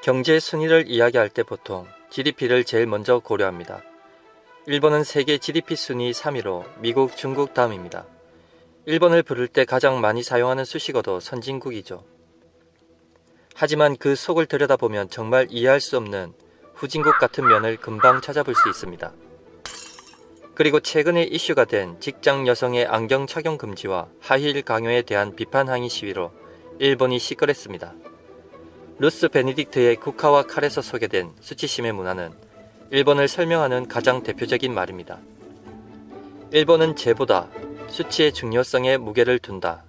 경제 순위를 이야기할 때 보통 GDP를 제일 먼저 고려합니다. 일본은 세계 GDP 순위 3위로 미국, 중국 다음입니다. 일본을 부를 때 가장 많이 사용하는 수식어도 선진국이죠. 하지만 그 속을 들여다보면 정말 이해할 수 없는 후진국 같은 면을 금방 찾아볼 수 있습니다. 그리고 최근에 이슈가 된 직장 여성의 안경 착용 금지와 하이힐 강요에 대한 비판 항의 시위로 일본이 시끌했습니다. 루스 베네딕트의 국화와 칼에서 소개된 수치심의 문화는 일본을 설명하는 가장 대표적인 말입니다. 일본은 재보다 수치의 중요성에 무게를 둔다.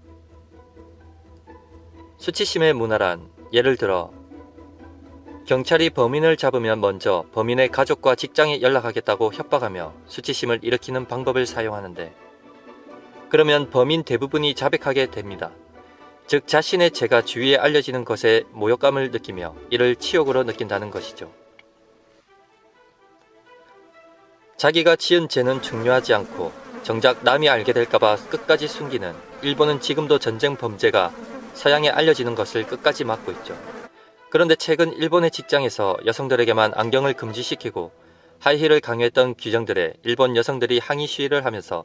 수치심의 문화란 예를 들어 경찰이 범인을 잡으면 먼저 범인의 가족과 직장에 연락하겠다고 협박하며 수치심을 일으키는 방법을 사용하는데, 그러면 범인 대부분이 자백하게 됩니다. 즉 자신의 죄가 주위에 알려지는 것에 모욕감을 느끼며 이를 치욕으로 느낀다는 것이죠. 자기가 지은 죄는 중요하지 않고 정작 남이 알게 될까봐 끝까지 숨기는 일본은 지금도 전쟁 범죄가 서양에 알려지는 것을 끝까지 막고 있죠. 그런데 최근 일본의 직장에서 여성들에게만 안경을 금지시키고 하이힐을 강요했던 규정들에 일본 여성들이 항의 시위를 하면서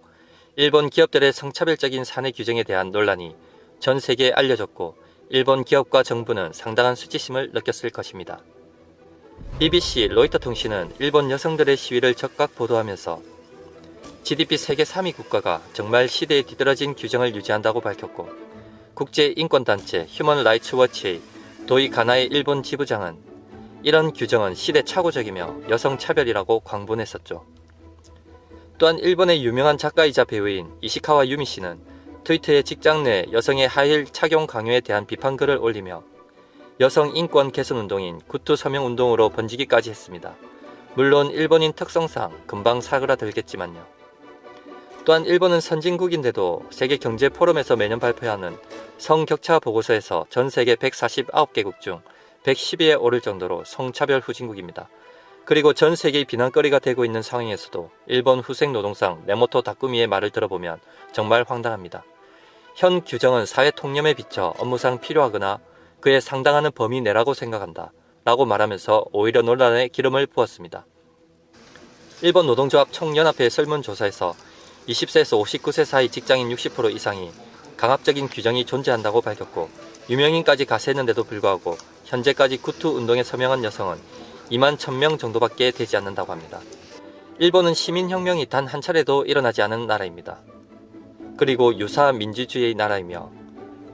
일본 기업들의 성차별적인 사내 규정에 대한 논란이 전 세계에 알려졌고 일본 기업과 정부는 상당한 수치심을 느꼈을 것입니다. BBC, 로이터 통신은 일본 여성들의 시위를 적각 보도하면서 GDP 세계 3위 국가가 정말 시대에 뒤떨어진 규정을 유지한다고 밝혔고, 국제인권단체 휴먼 라이츠 워치의 도이 가나의 일본 지부장은 이런 규정은 시대착오적이며 여성차별이라고 광분했었죠. 또한 일본의 유명한 작가이자 배우인 이시카와 유미 씨는 트위터에 직장 내 여성의 하이힐 착용 강요에 대한 비판글을 올리며 여성 인권 개선 운동인 구투 서명 운동으로 번지기까지 했습니다. 물론 일본인 특성상 금방 사그라들겠지만요. 또한 일본은 선진국인데도 세계경제포럼에서 매년 발표하는 성격차 보고서에서 전 세계 149개국 중 110위에 오를 정도로 성차별 후진국입니다. 그리고 전 세계의 비난거리가 되고 있는 상황에서도 일본 후생 노동상 네모토 다꾸미의 말을 들어보면 정말 황당합니다. 현 규정은 사회 통념에 비춰 업무상 필요하거나 그에 상당하는 범위 내라고 생각한다 라고 말하면서 오히려 논란에 기름을 부었습니다. 일본 노동조합 총연합회 설문조사에서 20세에서 59세 사이 직장인 60% 이상이 강압적인 규정이 존재한다고 밝혔고, 유명인까지 가세했는데도 불구하고 현재까지 구투 운동에 서명한 여성은 2만 1000명 정도밖에 되지 않는다고 합니다. 일본은 시민혁명이 단 한 차례도 일어나지 않은 나라입니다. 그리고 유사 민주주의의 나라이며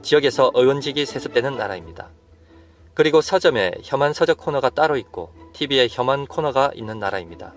지역에서 의원직이 세습되는 나라입니다. 그리고 서점에 혐한 서적 코너가 따로 있고 TV에 혐한 코너가 있는 나라입니다.